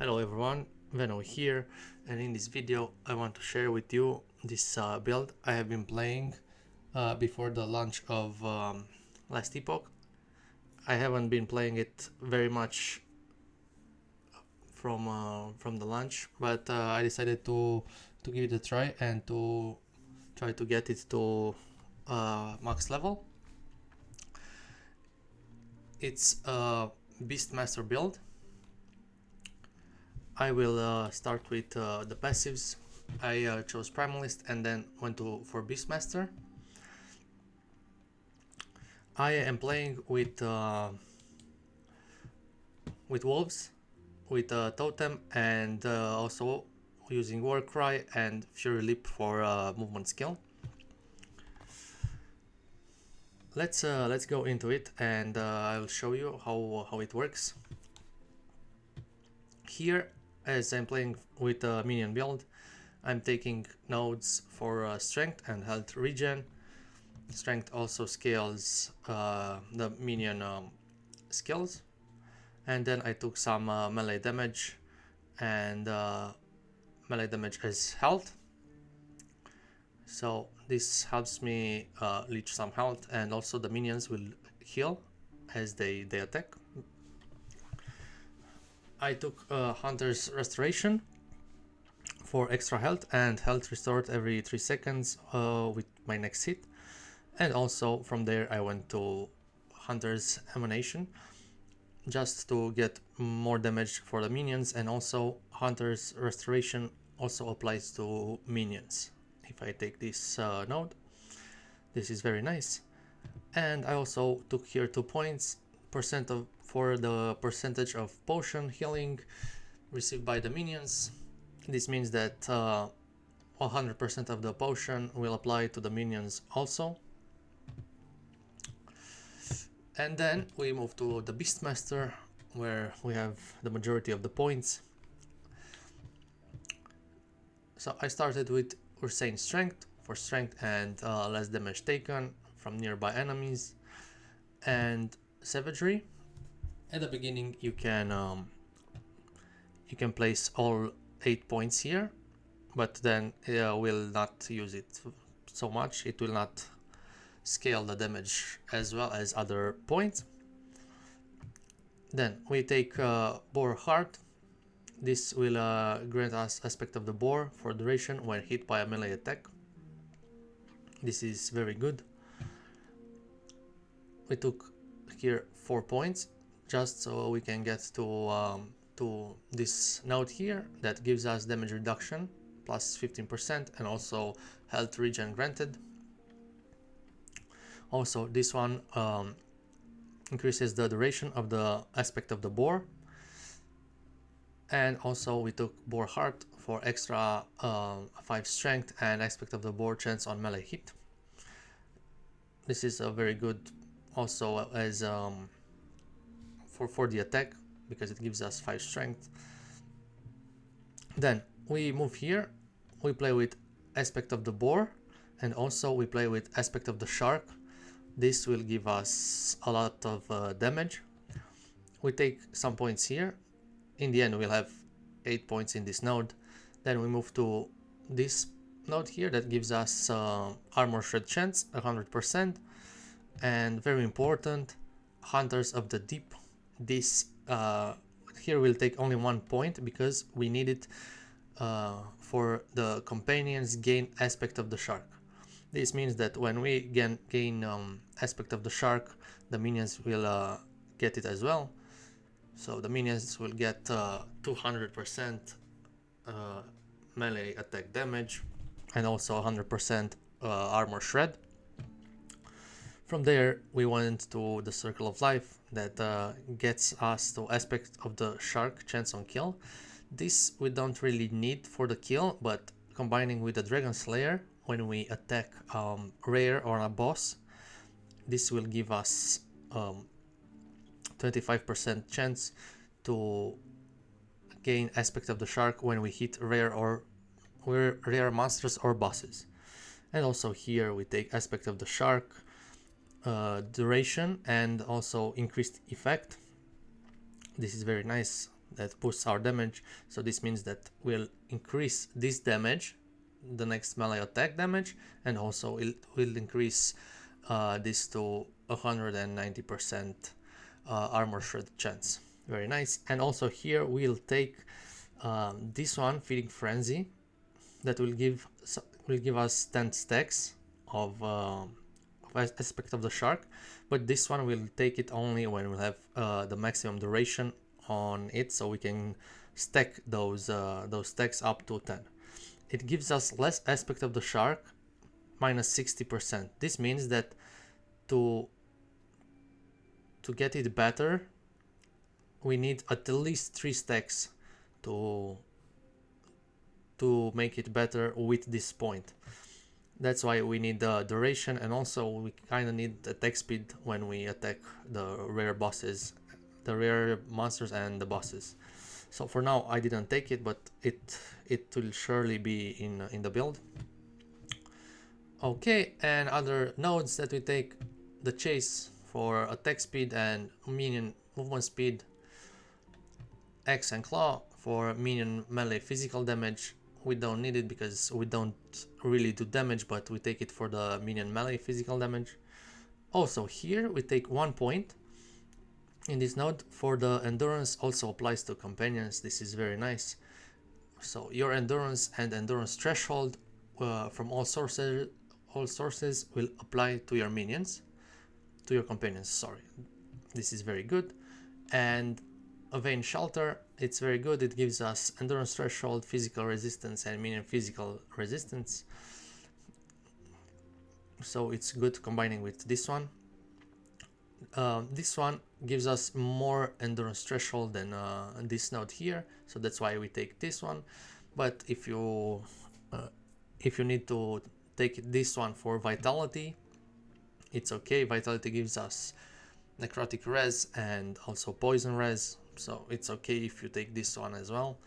Hello everyone, Veno here, and in this video I want to share with you this build I have been playing before the launch of last Epoch. I haven't been playing it very much from the launch, but I decided to give it a try and to try to get it to max level. It's a Beastmaster build. I will start with the passives. I chose Primalist and then went for Beastmaster. I am playing with wolves, with Totem, and also using Warcry and Fury Leap for movement skill. Let's go into it, and I'll show you how it works. Here, as I'm playing with a minion build, I'm taking nodes for strength and health regen. Strength also scales the minion skills, and then I took some melee damage and melee damage as health. So this helps me leech some health, and also the minions will heal as they attack. I took Hunter's Restoration for extra health and health restored every 3 seconds with my next hit. And also from there I went to Hunter's Emanation just to get more damage for the minions, and also Hunter's Restoration also applies to minions. If I take this node, this is very nice. And I also took here 2 points for the percentage of potion healing received by the minions. This means that 100% of the potion will apply to the minions also. And then we move to the Beastmaster, where we have the majority of the points. So I started with Ursane Strength for strength and less damage taken from nearby enemies, and Savagery. At the beginning you can place all 8 points here, but then will not use it so much. It will not scale the damage as well as other points. Then we take Boar Heart. This will grant us Aspect of the Boar for duration when hit by a melee attack. This is very good. We took here 4 points just so we can get to this node here that gives us damage reduction plus 15% and also health regen granted. Also this one increases the duration of the Aspect of the Boar. And also we took Boar Heart for extra 5 strength and Aspect of the Boar chance on melee hit. This is a very good also as for the attack, because it gives us 5 strength. Then we move here, we play with Aspect of the Boar, and also we play with Aspect of the Shark. This will give us a lot of damage. We take some points here. In the end we'll have 8 points in this node. Then we move to this node here that gives us armor shred chance 100%, and very important, Hunters of the Deep. This here will take only 1 point because we need it for the companions gain Aspect of the Shark. This means that when we gain Aspect of the Shark, the minions will get it as well. So the minions will get 200% melee attack damage and also 100% armor shred. From there we went to the Circle of Life that gets us to Aspect of the Shark chance on kill. This we don't really need for the kill, but combining with the Dragon Slayer when we attack rare or a boss, this will give us 25% chance to gain Aspect of the Shark when we hit rare monsters or bosses. And also here we take Aspect of the Shark, duration and also increased effect. This is very nice that boosts our damage. So this means that we'll increase this damage, the next melee attack damage, and also it will increase this to 190% armor shred chance. Very nice. And also here we'll take this one, Feeding Frenzy, that will give us 10 stacks of Aspect of the Shark, but this one will take it only when we'll have the maximum duration on it, so we can stack those stacks up to 10. It gives us less Aspect of the Shark, minus 60%. This means that to get it better, we need at least 3 stacks to make it better with this point. That's why we need the duration, and also we kind of need attack speed when we attack the rare bosses, the rare monsters and the bosses. So for now I didn't take it, but it will surely be in the build. Okay, and other nodes that we take: the Chase for attack speed and minion movement speed, Axe and Claw for minion melee physical damage. We don't need it because we don't really do damage, but we take it for the minion melee physical damage. Also here we take 1 point in this node for the endurance, also applies to companions. This is very nice. So your endurance and endurance threshold from all sources will apply to your minions, to your companions, sorry. This is very good. And a Vein Shelter, it's very good. It gives us endurance threshold, physical resistance, and minion physical resistance. So it's good combining with this one. This one gives us more endurance threshold than this node here, so that's why we take this one. But if you need to take this one for vitality, it's okay. Vitality gives us necrotic res and also poison res, so it's okay if you take this one as well.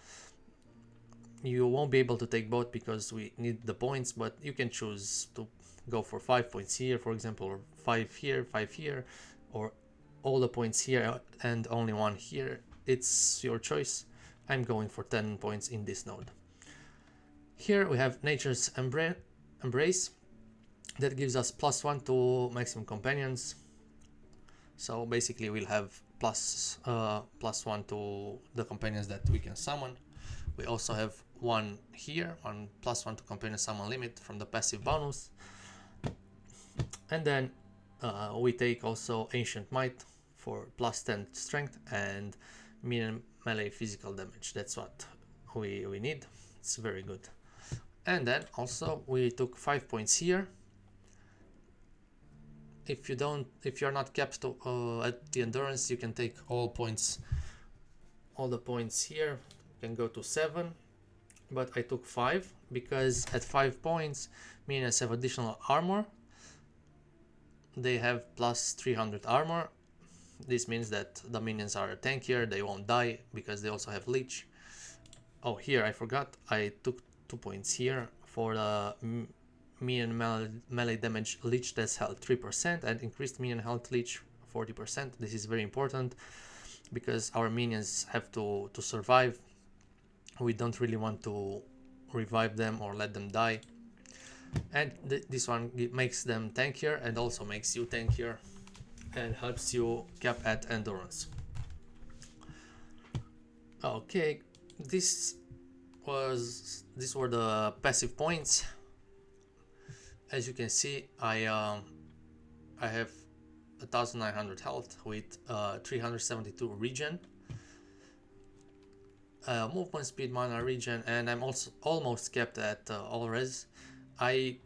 You won't be able to take both because we need the points, but you can choose to go for 5 points here, for example, or 5 here, 5 here, or all the points here and only 1 here. It's your choice. I'm going for 10 points in this node. Here we have Nature's Embrace that gives us +1 to maximum companions. So basically we'll have +1 to the companions that we can summon. We also have 1 here, +1 to companion summon limit from the passive bonus. And then we take also Ancient Might for +10 strength and minion melee physical damage. That's what we need. It's very good. And then also we took 5 points here. If you're not capped to, at the endurance, you can take all the points here. You can go to 7, but I took 5 because at 5 points minions have additional armor. They have +300 armor. This means that the minions are tankier, they won't die because they also have leech. Oh, here I forgot, I took 2 points here for the minion melee damage leech that's held 3% and increased minion health leech 40%. This is very important because our minions have to survive. We don't really want to revive them or let them die. And this one makes them tankier and also makes you tankier and helps you cap at endurance. Okay, these were the passive points. As you can see, I have 1900 health with 372 regen, movement speed, mana regen, and I'm also almost kept at all res. I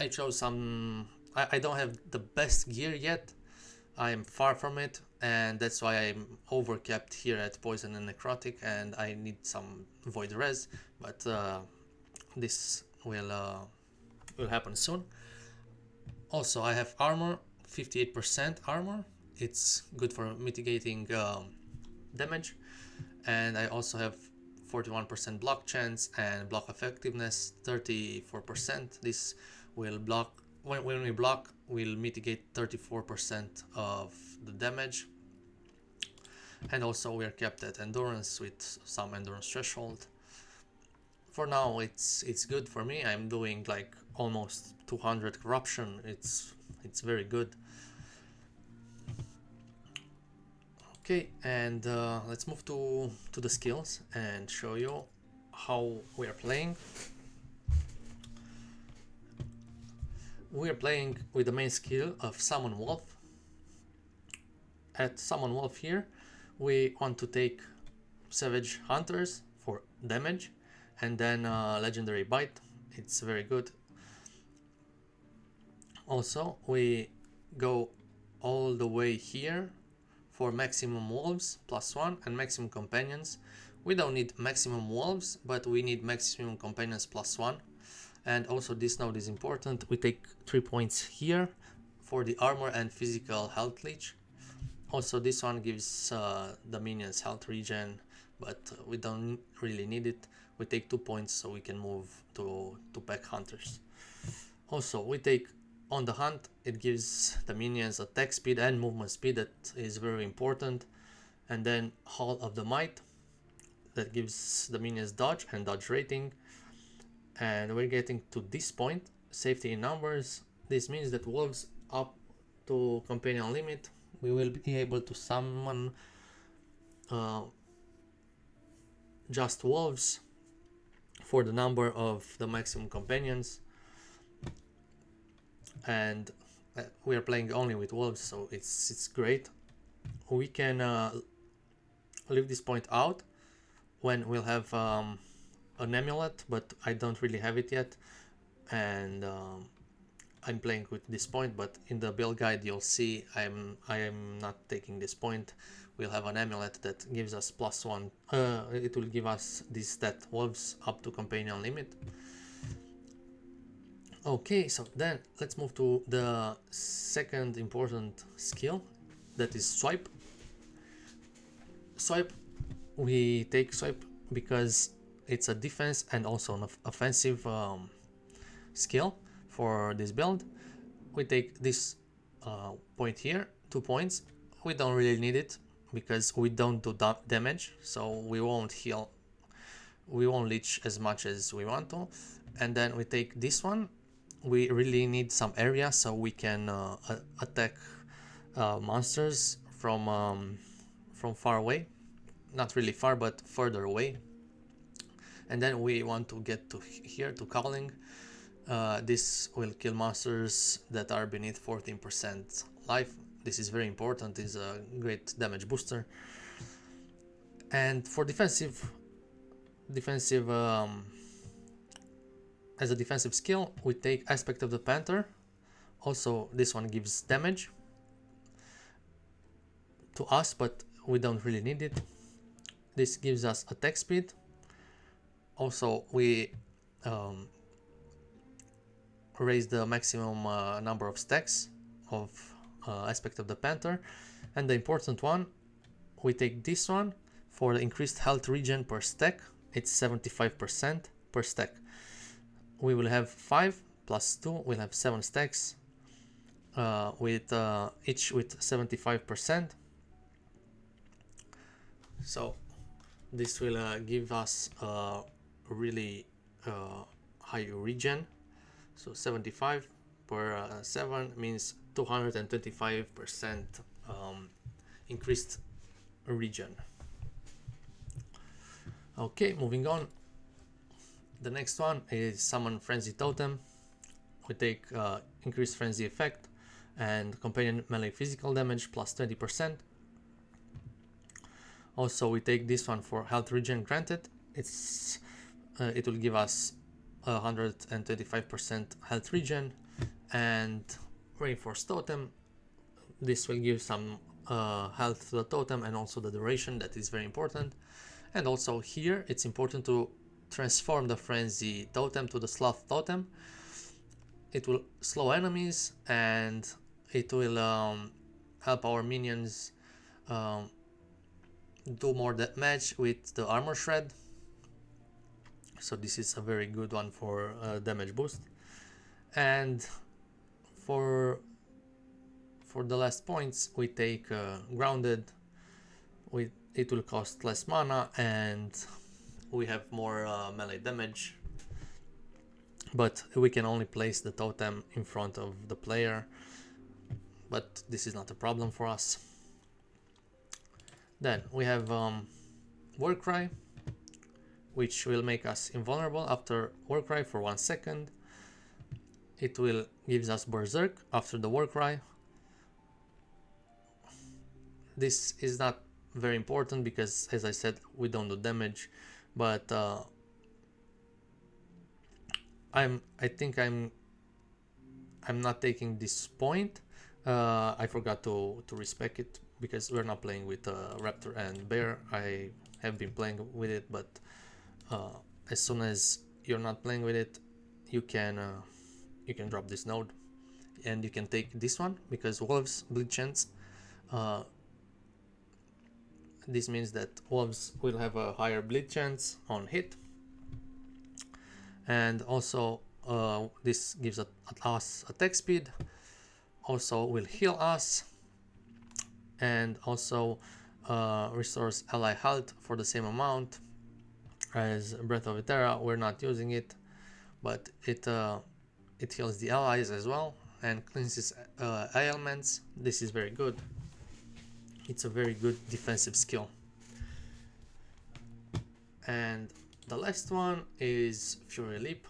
chose some. I don't have the best gear yet. I am far from it, and that's why I'm overcapped here at poison and necrotic, and I need some void res. But this will happen soon. Also, I have armor, 58% armor. It's good for mitigating damage, and I also have 41% block chance and block effectiveness 34%. This will block when we block, will mitigate 34% of the damage. And also we are kept at endurance with some endurance threshold. For now it's good for me. I'm doing like almost 200 corruption. It's very good. Okay, and let's move to the skills and show you how we are playing. We are playing with the main skill of Summon Wolf. At Summon Wolf here, we want to take Savage Hunters for damage, and then Legendary Bite. It's very good. Also, we go all the way here for maximum wolves +1 and maximum companions. We don't need maximum wolves, but we need maximum companions +1. And also this node is important. We take 3 points here for the armor and physical health leech. Also this one gives the minions health regen, but we don't really need it. We take 2 points so we can move to pack hunters. Also we take on the hunt, it gives the minions attack speed and movement speed, that is very important. And then Hall of the Might, that gives the minions dodge and dodge rating. And we're getting to this point, safety in numbers. This means that wolves up to companion limit, we will be able to summon just wolves for the number of the maximum companions. And we are playing only with wolves, so it's great. We can leave this point out when we'll have an amulet, but I don't really have it yet, and I'm playing with this point. But in the build guide you'll see I am not taking this point. We'll have an amulet that gives us +1. It will give us this stat, wolves up to companion limit. Okay, so then let's move to the second important skill, that is swipe. Swipe, we take swipe because it's a defense and also an offensive skill for this build. We take this point here, 2 points. We don't really need it because we don't do damage, so we won't heal, we won't leech as much as we want to. And then we take this one. We really need some area so we can attack monsters from far away, not really far but further away. And then we want to get to here to Cowling. This will kill monsters that are beneath 14% life. This is very important, is a great damage booster. And for defensive as a defensive skill, we take Aspect of the Panther. Also this one gives damage to us, but we don't really need it. This gives us attack speed. Also we raise the maximum number of stacks of Aspect of the Panther. And the important one, we take this one for the increased health regen per stack. It's 75% per stack. We will have 5 plus 2, we'll have 7 stacks with each with 75%. So this will give us a really high regen. So 75 per 7 means 225% increased regen. Okay, moving on. The next one is Summon Frenzy Totem. We take increased Frenzy effect and companion melee physical damage plus 20%. Also we take this one for health regen granted. It will give us 125% health regen. And Reinforced Totem, this will give some health to the totem and also the duration, that is very important. And also here it's important to transform the Frenzy Totem to the Sloth Totem. It will slow enemies and it will help our minions do more damage with the Armor Shred. So this is a very good one for damage boost. And for the last points we take Grounded. it will cost less mana and we have more melee damage, but we can only place the totem in front of the player, but this is not a problem for us. Then we have Warcry, which will make us invulnerable after Warcry for 1 second. It will gives us Berserk after the Warcry. This is not very important because, as I said, we don't do damage, but I think I'm not taking this point. I forgot to respec it because we're not playing with Raptor and Bear. I have been playing with it, but as soon as you're not playing with it, you can drop this node and you can take this one because Wolves bleed chance. This means that Wolves will have a higher bleed chance on hit, and also this gives us attack speed, also will heal us, and also restores ally health for the same amount as Breath of Eterra. We're not using it, but it heals the allies as well and cleanses ailments. This is very good. It's a very good defensive skill. And the last one is Fury Leap.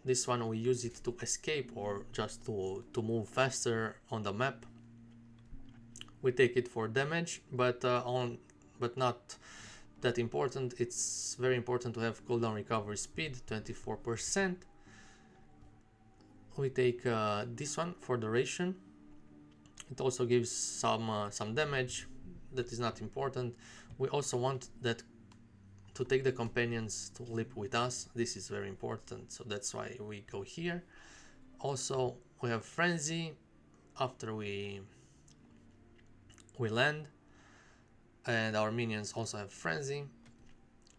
This one we use it to escape or just to move faster on the map. We take it for damage, but not that important. It's very important to have cooldown recovery speed 24%. We take this one for duration. It also gives some damage. That is not important. We also want that to take the companions to leap with us. This is very important, so that's why we go here. Also we have Frenzy after we land, and our minions also have Frenzy,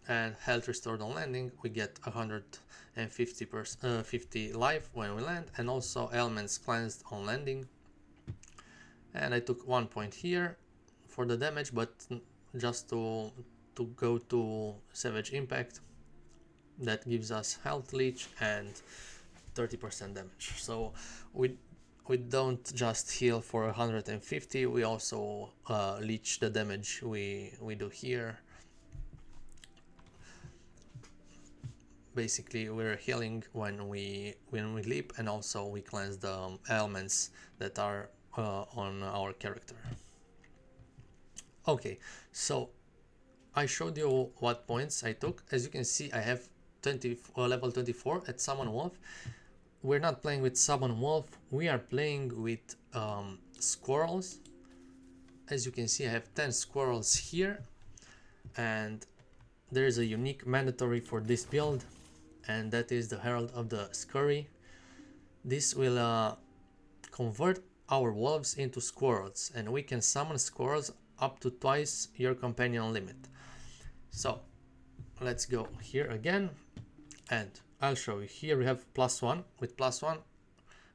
and health restored on landing. We get 150 life when we land, and also ailments cleansed on landing. And I took 1 point here for the damage, but just to go to Savage Impact. That gives us health leech and 30% damage. So we don't just heal for 150, we also leech the damage we do here. Basically we're healing when we leap, and also we cleanse the ailments that are on our character. Okay, so I showed you what points I took. As you can see, I have level 24 at Summon Wolf. We're not playing with Summon Wolf, we are playing with squirrels. As you can see, I have 10 squirrels here, and there is a unique mandatory for this build, and that is the Herald of the Scurry. This will convert our wolves into squirrels, and we can summon squirrels up to twice your companion limit. So let's go here again, and I'll show you. Here we have +1. With +1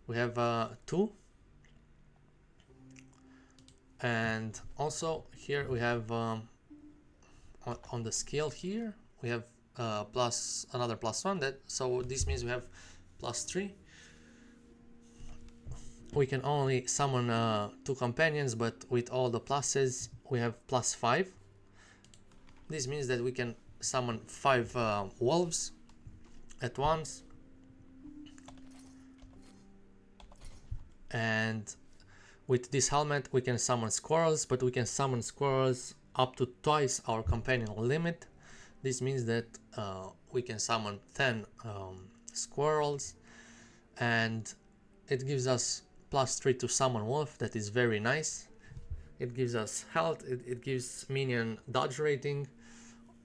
we have 2, and also here we have on the skill here we have another +1. That so this means we have +3. We can only summon 2 companions, but with all the pluses we have +5. This means that we can summon 5 wolves at once, and with this helmet we can summon squirrels, but we can summon squirrels up to twice our companion limit. This means that we can summon 10 squirrels, and it gives us +3 to summon wolf. That is very nice. It gives us health, it gives minion dodge rating.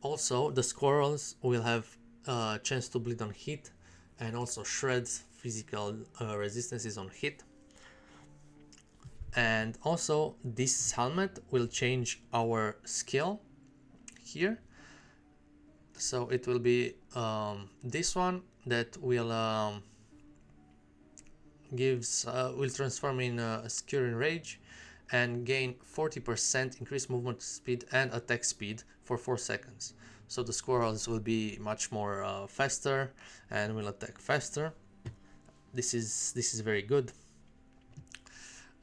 Also the squirrels will have a chance to bleed on hit, and also shreds physical resistances on hit. And also this helmet will change our skill here, so it will be this one that will will transform in Skewering Rage, and gain 40% increased movement speed and attack speed for 4 seconds. So the squirrels will be much more faster and will attack faster. This is very good.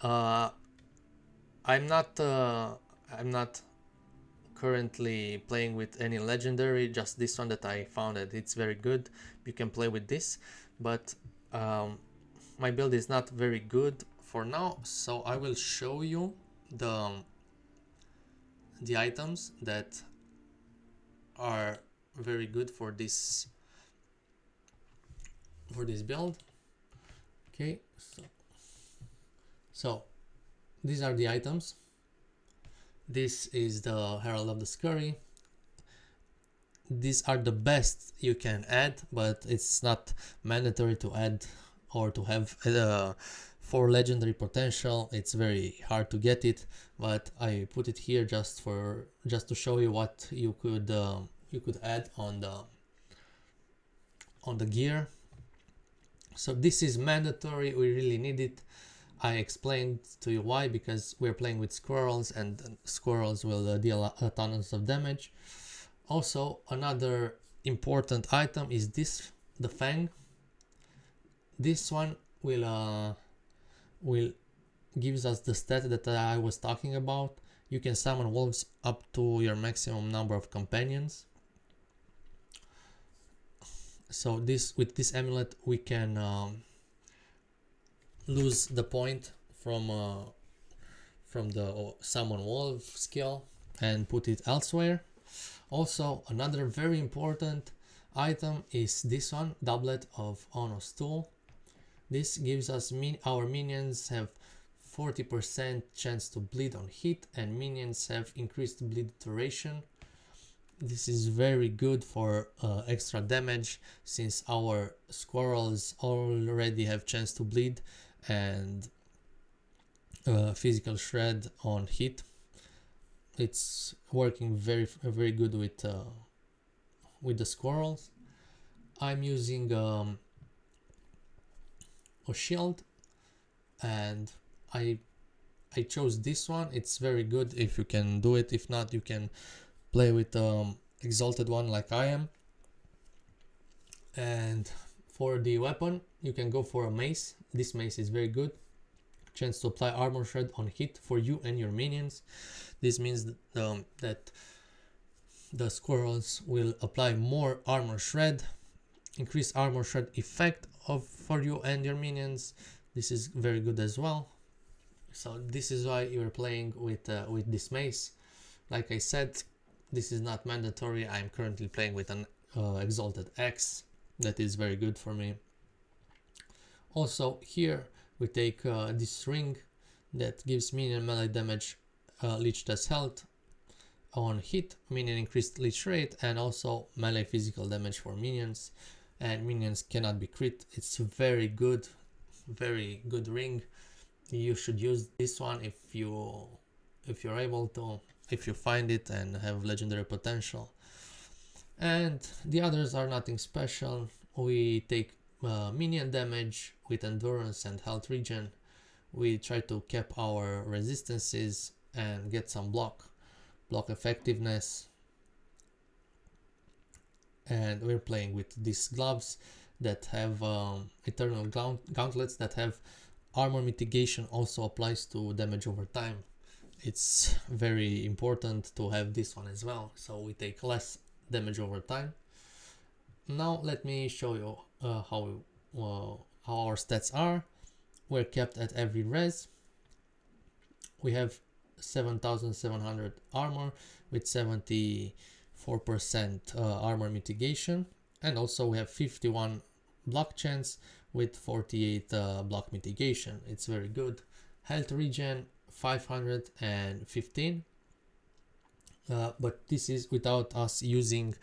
I'm not currently playing with any legendary, just this one that I found that it's very good. You can play with this, but my build is not very good for now, so I will show you the items that are very good for this build. Okay, so these are the items. This is the Herald of the Scurry. These are the best you can add, but it's not mandatory to add or to have for legendary potential. It's very hard to get it, but I put it here just to show you what you could add on the gear. So this is mandatory, we really need it. I explained to you why, because we're playing with squirrels and squirrels will deal a ton of damage. Also, another important item is this, the Fang. This one will gives us the stat that I was talking about. You can summon wolves up to your maximum number of companions. So with this amulet we can lose the point from the summon wolf skill and put it elsewhere. Also, another very important item is this one, Doublet of Ono's Tool. This gives us our minions have 40% chance to bleed on hit, and minions have increased bleed duration. This is very good for extra damage, since our squirrels already have chance to bleed and physical shred on hit. It's working very good with the squirrels. I'm using a shield, and I chose this one. It's very good if you can do it. If not, you can play with exalted one like I am. And for the weapon, you can go for a mace. This mace is very good. Chance to apply armor shred on hit for you and your minions. This means that the squirrels will apply more armor shred, increase armor shred effect for you and your minions. This is very good as well. So this is why you're playing with this mace. Like I said, this is not mandatory. I'm currently playing with an exalted axe that is very good for me. Also here we take this ring that gives minion melee damage leached as health on hit, minion increased leech rate, and also melee physical damage for minions, and minions cannot be crit. It's a very good ring. You should use this one if you're able to, if you find it and have legendary potential. And the others are nothing special. We take minion damage with endurance and health regen. We try to cap our resistances and get some block effectiveness. And we're playing with these gloves that have eternal gauntlets that have armor mitigation, also applies to damage over time. It's very important to have this one as well, so we take less damage over time. Now let me show you how our stats are. We're kept at every res. We have 7,700 armor with 74% armor mitigation, and also we have 51 block chance with 48 block mitigation. It's very good. Health regen 515, but this is without us using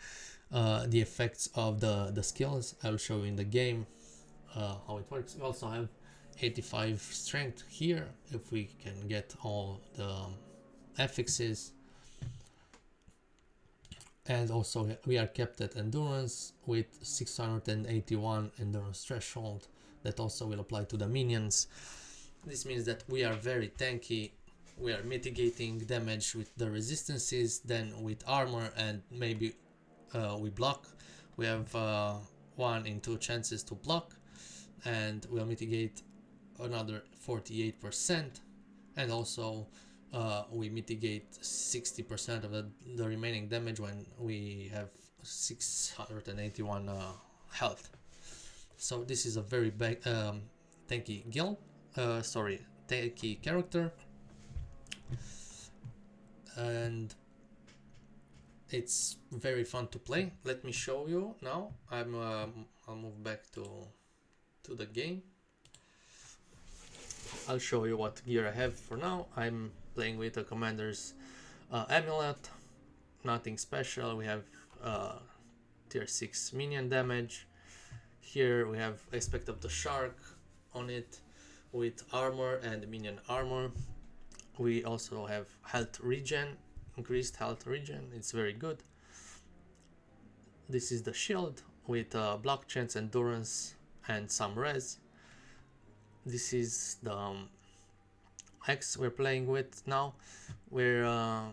the effects of the skills. I'll show you in the game how it works. We also have 85 strength here if we can get all the affixes, and also we are kept at endurance with 681 endurance threshold. That also will apply to the minions. This means that we are very tanky we are mitigating damage with the resistances, then with armor, and maybe we block. We have 1 in 2 chances to block, and we'll mitigate another 48%, and also we mitigate 60% of the remaining damage when we have 681 health. So this is a very tanky tanky character, and it's very fun to play. Let me show you now. I'll move back to the game. I'll show you what gear I have for now. I'm playing with the Commander's Amulet. Nothing special. We have tier 6 minion damage. Here we have Aspect of the Shark on it with armor and minion armor. We also have health regen, increased health regen. It's very good. This is the shield with block chance, endurance, and some res. This is the X we're playing with now. We're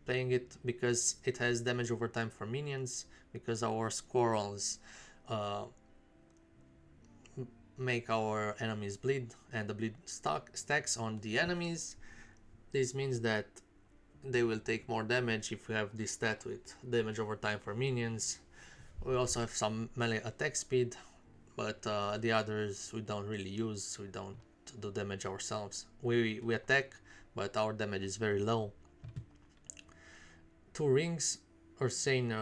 playing it because it has damage over time for minions, because our squirrels make our enemies bleed, and the bleed stacks on the enemies. This means that they will take more damage if we have this stat with damage over time for minions. We also have some melee attack speed, but the others we don't really use. We don't do damage ourselves. We attack, but our damage is very low. 2 rings, Ursane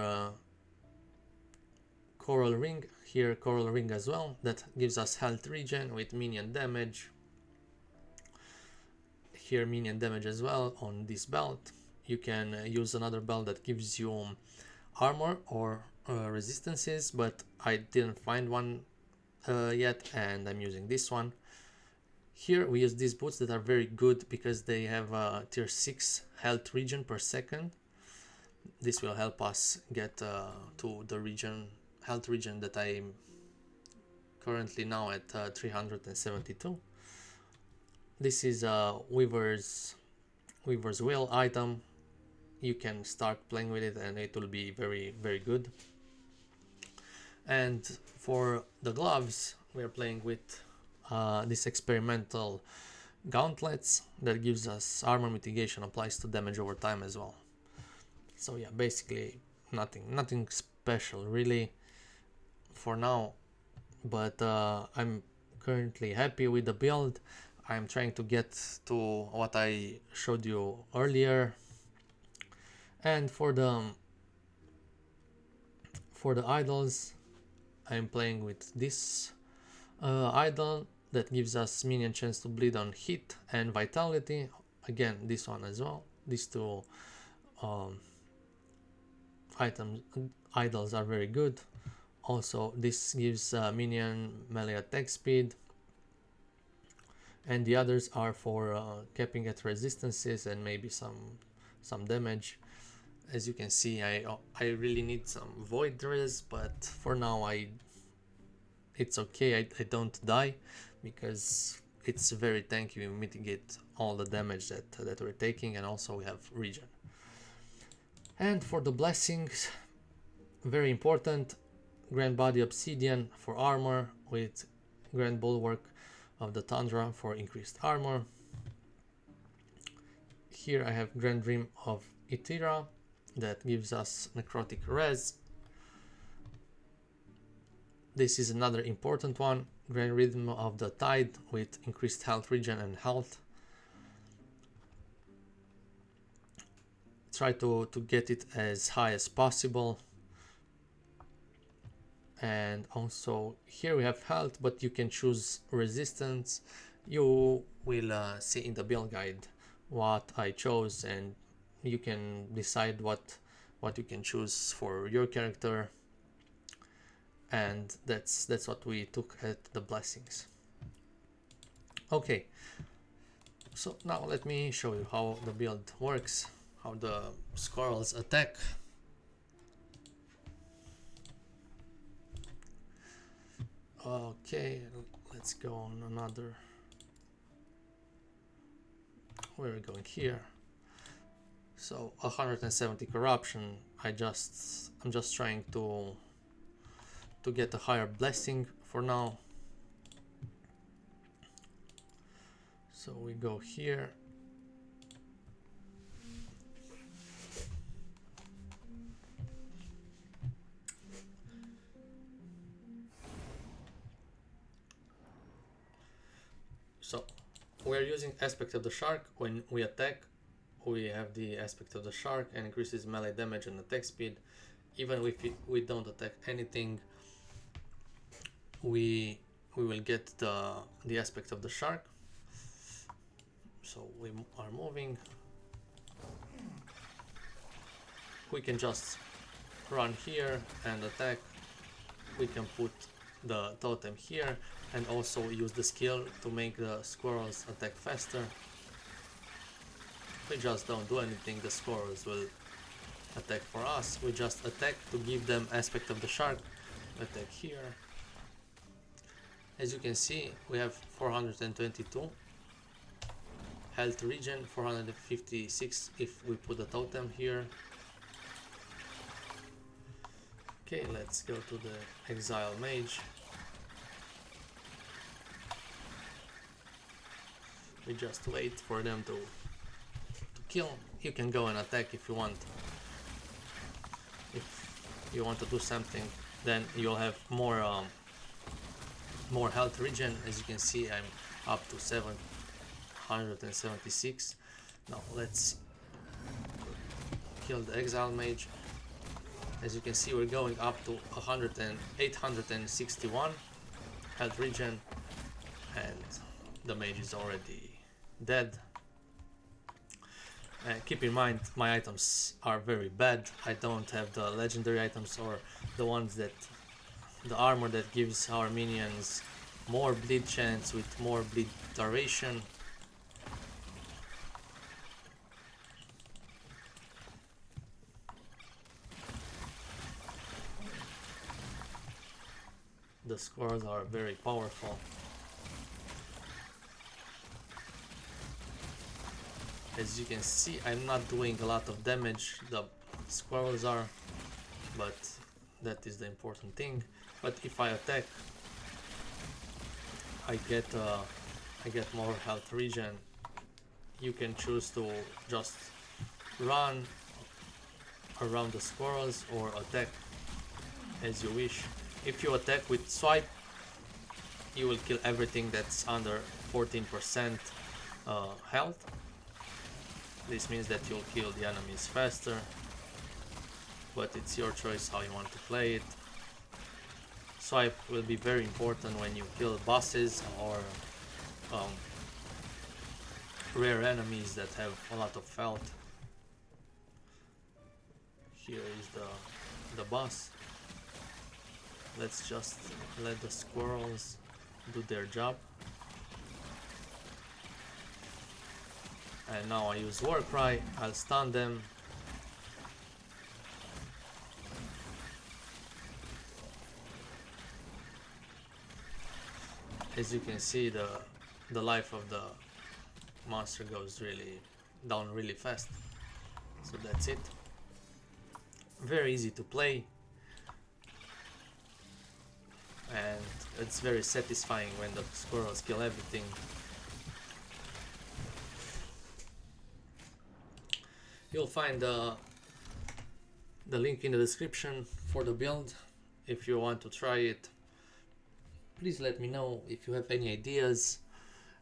Coral Ring. Here Coral Ring as well, that gives us health regen with minion damage. Here minion damage as well on this belt. You can use another belt that gives you armor or resistances, but I didn't find one yet, and I'm using this one. Here we use these boots that are very good because they have tier 6 health regen per second. This will help us get to the health regen that I'm currently now at 372. This is a Weaver's Wheel item. You can start playing with it and it will be very, very good. And for the gloves, we are playing with this experimental gauntlets that gives us armor mitigation, applies to damage over time as well. So yeah, basically nothing special really for now, but I'm currently happy with the build. I'm trying to get to what I showed you earlier. And for the idols, I'm playing with this idol that gives us minion chance to bleed on hit and vitality. Again, this one as well. These two idols are very good. Also, this gives minion melee attack speed, and the others are for capping at resistances and maybe some damage. As you can see, I really need some void res, but for now it's okay. I don't die because it's very tanky. We mitigate all the damage that we're taking, and also we have regen. And for the blessings, very important, Grand Body Obsidian for armor with Grand Bulwark of the Tundra for increased armor. Here I have Grand Dream of Ithira that gives us necrotic res. This is another important one, Grand Rhythm of the Tide with increased health regen and health. Try to get it as high as possible. And also here we have health, but you can choose resistance. You will see in the build guide what I chose, and you can decide what you can choose for your character. And that's what we took at the blessings. Okay, so now let me show you how the build works, how the squirrels attack. Okay, let's go on another we're going here. So 170 corruption. I'm just trying to get a higher blessing for now. So we go here. So we are using aspect of the shark. When we attack, we have the aspect of the shark and increases melee damage and attack speed. Even if we don't attack anything, we will get the aspect of the shark. So we are moving. We can just run here and attack. We can put the totem here and also use the skill to make the squirrels attack faster. We just don't do anything, the squirrels will attack for us. We just attack to give them aspect of the shark. Attack here. As you can see, we have 422 health regen, 456 if we put a totem here. Okay, let's go to the exile mage. We just wait for them to kill. You can go and attack if you want. If you want to do something, then you'll have more health regen. As you can see, I'm up to 776. Now let's kill the exile mage. As you can see, we're going up to 861 health regen, and the mage is already dead. Keep in mind, my items are very bad. I don't have the legendary items or the ones that the armor that gives our minions more bleed chance with more bleed duration. The squirrels are very powerful. As you can see, I'm not doing a lot of damage, the squirrels are, but that is the important thing. But if I attack, I get more health regen. You can choose to just run around the squirrels or attack as you wish. If you attack with swipe, you will kill everything that's under 14% health. This means that you'll kill the enemies faster, but it's your choice how you want to play it. Swipe will be very important when you kill bosses or rare enemies that have a lot of health. Here is the boss. Let's just let the squirrels do their job. And now I use war cry, I'll stun them. As you can see, the life of the monster goes down really fast. So that's it. Very easy to play. And it's very satisfying when the squirrels kill everything. You'll find the link in the description for the build if you want to try it. Please let me know if you have any ideas,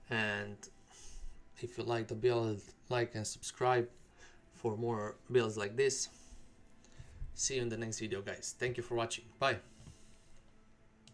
and if you like the build, like and subscribe for more builds like this. See you in the next video, guys. Thank you for watching. Bye.